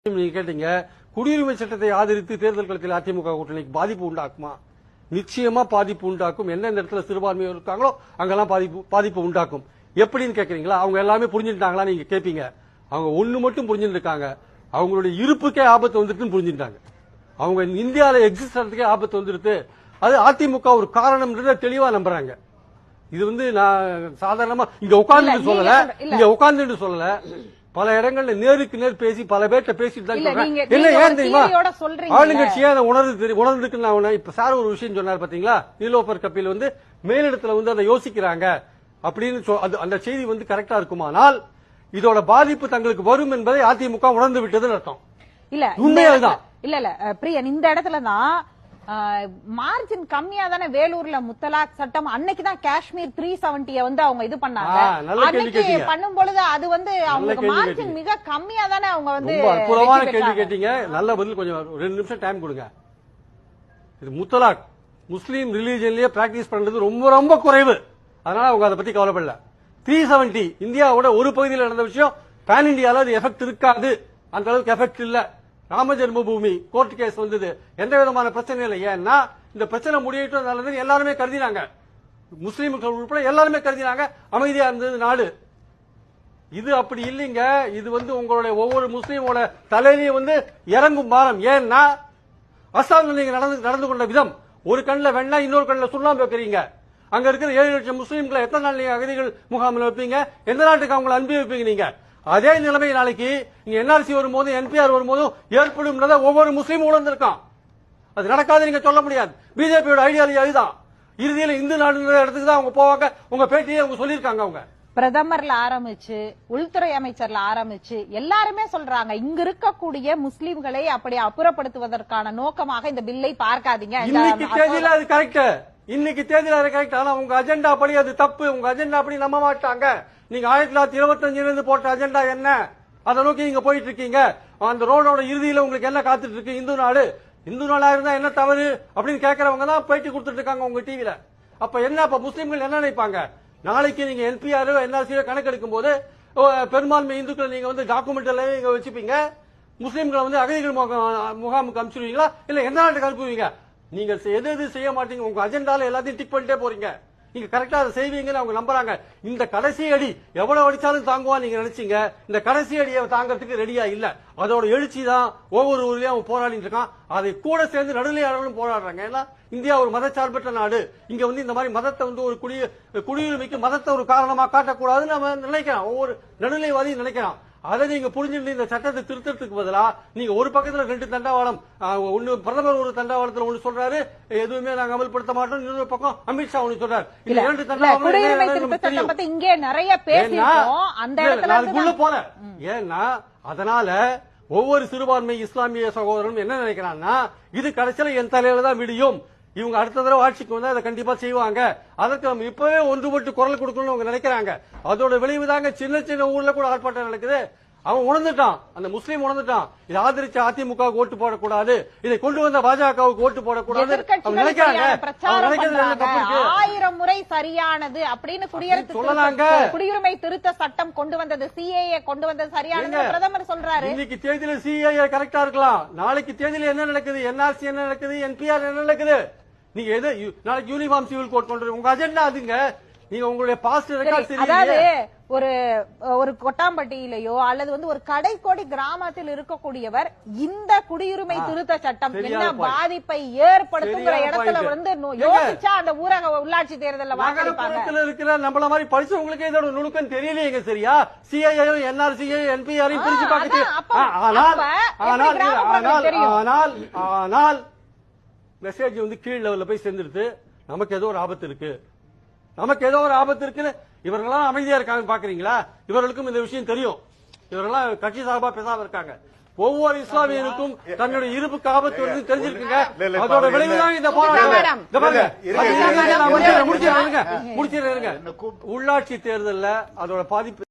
நீங்க கேட்டீங்க, குடியுரிமை சட்டத்தை ஆதரித்து தேர்தல் களத்தில் அதிமுக கூட்டணிக்கு பாதிப்பு உண்டாக்குமா? நிச்சயமா பாதிப்பு உண்டாக்கும். எந்தெந்த இடத்துல சிறுபான்மையோர் இருக்காங்களோ அங்கெல்லாம் பாதிப்பு உண்டாக்கும். எப்படின்னு கேக்குறீங்களா? அவங்க எல்லாமே புரிஞ்சுட்டாங்களா நீங்க கேட்பீங்க. அவங்க ஒண்ணு மட்டும் புரிஞ்சுட்டு இருக்காங்க. அவங்களுடைய இருப்புக்கே ஆபத்து வந்துருக்குன்னு புரிஞ்சுட்டாங்க. அவங்க இந்தியாவில எக்ஸிஸ்ட் ஆகிறதுக்கே ஆபத்து வந்துருக்கு. அது அதிமுக ஒரு காரணம் தெளிவா நம்புறாங்க. இது நான் சாதாரணமா இங்க உட்கார்ந்து சொல்லல, பல இடங்கள்ல நேருக்கு நேர் பேசி பல பேர்ட்ட பேசிட்டு தான் சொல்றேன். என்ன ஏன் தெரியுமா, ஆளுங்கட்சியா உணர்ந்துக்கு இப்ப சார் ஒரு விஷயம் சொன்னார் பாத்தீங்களா, நீலோபர் கபில் மேலிடத்துல அதை யோசிக்கிறாங்க அப்படின்னு அந்த செய்தி கரெக்டா இருக்குமானால் இதோட பாதிப்பு தங்களுக்கு வரும் என்பதை அதிமுக உணர்ந்து விட்டதுன்னு அர்த்தம். இல்ல உண்மையாதான். இல்ல பிரியன், இந்த இடத்துலதான் மார்ஜின் கம்மியா தானே வேலூர்ல முத்தலாக் சட்டம் அன்னைக்குதான் காஷ்மீர் 370 அவங்க இது பண்ணாங்க. அன்னைக்கு பண்ணும் பொழுது அது அவங்களுக்கு மார்ஜின் மிக கம்மியா தானே அவங்க அற்புதமான கேள்வி கேட்டீங்க. நல்ல பதில். கொஞ்சம் 2 நிமிஷம் டைம் கொடுங்க. இது முத்தலாக் முஸ்லீம் ரிலீஜன்லயே பிராக்டிஸ் பண்றது ரொம்ப ரொம்ப குறைவு. அதனால அவங்க அதை பத்தி கவலைப்படல. 370 இந்தியாவோட ஒரு பகுதியில் நடந்த விஷயம். பேன் இண்டியால அது எஃபெக்ட் இருக்காது, அந்த அளவுக்கு எஃபெக்ட் இல்ல. ராம ஜென்மபூமி கோர்ட் கேஸ் வந்தது, எந்த விதமான பிரச்சனை இல்லை. ஏன்னா இந்த பிரச்சனை முடியட்டும் நல்லது எல்லாருமே கருதினாங்க, முஸ்லீம்கள் உட்பட எல்லாருமே கருதினாங்க, அமைதியா இருந்தது நாடு. இது அப்படி இல்லைங்க. இது உங்களுடைய ஒவ்வொரு முஸ்லீமோட தலையிலையும் இறங்கும் பாரம். ஏன்னா அஸ்ஸாம்ல நீங்க நடந்து கொண்ட விதம், ஒரு கண்ணில் வெண்ணா இன்னொரு கண்ணில் சுண்ணாம்பு வைக்கிறீங்க. அங்க இருக்கிற 7 லட்சம் முஸ்லீம்களை எத்தனை நாள் நீங்க அகதிகள் முகாமில் வைப்பீங்க? எந்த நாட்டுக்கு அவங்களை அனுப்பி வைப்பீங்க? நீங்க அதே நிலைமை நாளைக்கு நீங்க என்ஆர்சி வரும்போதும் என்பிஆர் வரும்போதும் ஏற்படும் ஒவ்வொரு முஸ்லீமும் உணர்ந்திருக்கான். அது நடக்காது நீங்க சொல்ல முடியாது. பிஜேபியோட ஐடியாலஜி அதுதான். இறுதியில் இந்து நாடுங்கிற இடத்துக்கு தான் அவங்க போவாங்க. உங்க பேட்டியே அவங்க சொல்லியிருக்காங்க. அவங்க பிரதமர்ல ஆரம்பிச்சு உள்துறை அமைச்சர்ல ஆரம்பிச்சு எல்லாருமே சொல்றாங்க, இங்க இருக்கக்கூடிய முஸ்லீம்களை அப்படி அப்புறப்படுத்துவதற்கான நோக்கமாக இந்த பில்லை பார்க்காதீங்க. இன்னைக்கு தேதியில அது கரெக்ட். இன்னைக்கு தேதியில அது கரெக்ட். ஆனா உங்க அஜெண்டா படி அது தப்பு. உங்க அஜெண்டா அப்படி நம்ப மாட்டாங்க. நீங்க 1925 போட்ட அஜெண்டா என்ன, அதை நோக்கி நீங்க போயிட்டு இருக்கீங்க. அந்த ரோடோட இறுதியில உங்களுக்கு என்ன காத்துட்டு இருக்கு? இந்து நாடு. இந்து நாடா இருந்தா என்ன தவறு அப்படின்னு கேட்கறவங்க தான் பேட்டி கொடுத்துட்டு இருக்காங்க உங்க டிவில. அப்ப என்ன, அப்ப முஸ்லீம்கள் என்ன நினைப்பாங்க? நாளைக்கு நீங்க என்பிஆர் என்ஆர்சி கணக்கெடுக்கும் போது பெரும்பான்மை இந்துக்களை நீங்க டாக்குமெண்ட்ல நீங்க வச்சுப்பீங்க, முஸ்லீம்களை அகதிகள் முகாமுக்கு அனுப்பிச்சிருவீங்களா இல்ல எந்த நாட்டுக்கு அனுப்புவீங்க? நீங்க எது செய்ய மாட்டீங்க. உங்க அஜெண்டால எல்லாத்தையும் டிக் பண்ணிட்டே போறீங்க. நீங்க கரெக்டா அதை செய்வீங்கன்னு அவங்க நம்புறாங்க. இந்த கடைசி அடி எவ்வளவு அடிச்சாலும் தாங்குவா நீங்க நினைச்சீங்க. இந்த கடைசி அடியை தாங்கறதுக்கு ரெடியா இல்ல. அதோட எழுச்சி தான் ஒவ்வொரு ஊர்லயும் அவன் போராடிட்டு இருக்கான். அதை கூட சேர்ந்து நடுநிலையாளர்களும் போராடுறாங்க. ஏன்னா இந்தியா ஒரு மதச்சார்பற்ற நாடு. இங்க இந்த மாதிரி மதத்தை ஒரு குடியுரிமைக்கு மதத்தை ஒரு காரணமா காட்டக்கூடாதுன்னு நம்ம நினைக்கிறான். ஒவ்வொரு நடுநிலைவாதியும் நினைக்கிறான். அதை நீங்க புரிஞ்சுட்டு இந்த சட்டத்தை திருத்தத்துக்கு பதிலா நீங்க ஒரு பக்கத்துல 2 தண்டவாளம், ஒன்னு பிரதமர் ஒரு தண்டவாளத்துல ஒன்னு சொல்றாரு, எதுவுமே நாங்க அமல்படுத்த மாட்டோம், இன்னொரு பக்கம் அமித்ஷா ஒன்னு சொல்றாரு. இந்த 2 தண்டவாளம் இங்கே நிறைய பேசிட்டோம். அந்த இடத்துல அதுக்குள்ள போல. ஏன்னா அதனால ஒவ்வொரு சிறுபான்மை இஸ்லாமிய சகோதரனும் என்ன நினைக்கிறான்னா, இது கடைசியில என் தலையில தான் விடியும், இவங்க அடுத்த தடவை ஆட்சிக்கு வந்தா அதை கண்டிப்பா செய்வாங்க, அதற்கு நம்ம இப்பவே ஒன்றுபட்டு குரல் கொடுக்கணும்னு அவங்க நினைக்கிறாங்க. அதோட விளைவு தாங்க சின்ன சின்ன ஊர்ல கூட ஆர்ப்பாட்டம் நடக்குது. அவன் உணர்ந்துட்டான், அந்த முஸ்லீம் உணர்ந்துட்டான், இதை ஆதரிச்ச அதிமுக ஓட்டு போடக்கூடாது, இதை கொண்டு வந்த பாஜகவுக்கு ஓட்டு போடக்கூடாது நினைக்கிறாங்க. 1000 முறை சரியானது அப்படின்னு குடியுரிமை திருத்த சட்டம் கொண்டு வந்தது, சிஏஏ கொண்டு வந்தது சரியானது பிரதமர் சொல்றாரு. இன்னைக்கு தேதியில சிஏஏ கரெக்டா இருக்கலாம், நாளைக்கு தேதியில என்ன நடக்குது, என்ஆர்சி என்ன நடக்குது, என்பிஆர் என்ன நடக்குது, நீங்க எது நாளைக்கு யூனிஃபார்ம் சிவில் கோட் கொண்டு உங்க அஜெண்டா அதுங்க. நீங்க உங்களுடைய பாஸ்ட் ரெக்கார்ட் அதாவது ஒரு கொட்டாம்பட்டியிலேயோ அல்லது ஒரு கடைக்கோடி கிராமத்தில் இருக்கக்கூடியவர் இந்த குடியுரிமை திருத்த சட்டம் என்ன பாதிப்பை ஏற்படுத்துங்கிற இடத்துல யோசிச்சா அந்த ஊரக உள்ளாட்சி தேர்தலில் வாக்களிப்பாங்க. இருக்கிற நம்மள மாதிரி படிச்சவங்களுக்கே இதோட நுணுக்கம் தெரியலையேங்க. சரியா, சிஐஏயும் என்ஆர்சியும் என்பிஆரையும் பிரிச்சு பார்த்துட்டு ஆனால் மெசேஜ் கீழ் லெவல்ல போய் சேர்ந்துருது. நமக்கு ஏதோ ஒரு ஆபத்து இருக்கு, நமக்கு ஏதோ ஒரு ஆபத்து இருக்குன்னு இவர்களெல்லாம் அமைதியா இருக்காங்க. பாக்குறீங்களா, இவர்களுக்கும் இந்த விஷயம் தெரியும். இவரெல்லாம் கட்சி சார்பா பேசாம இருக்காங்க. ஒவ்வொரு இஸ்லாமியனுக்கும் தன்னுடைய இருப்புக்கு ஆபத்து வந்து தெரிஞ்சிருக்குங்க. அதோட விளைவுதான் இந்த போராட்டம். முடிச்சிருங்க. உள்ளாட்சி தேர்தலில் அதோட பாதிப்பு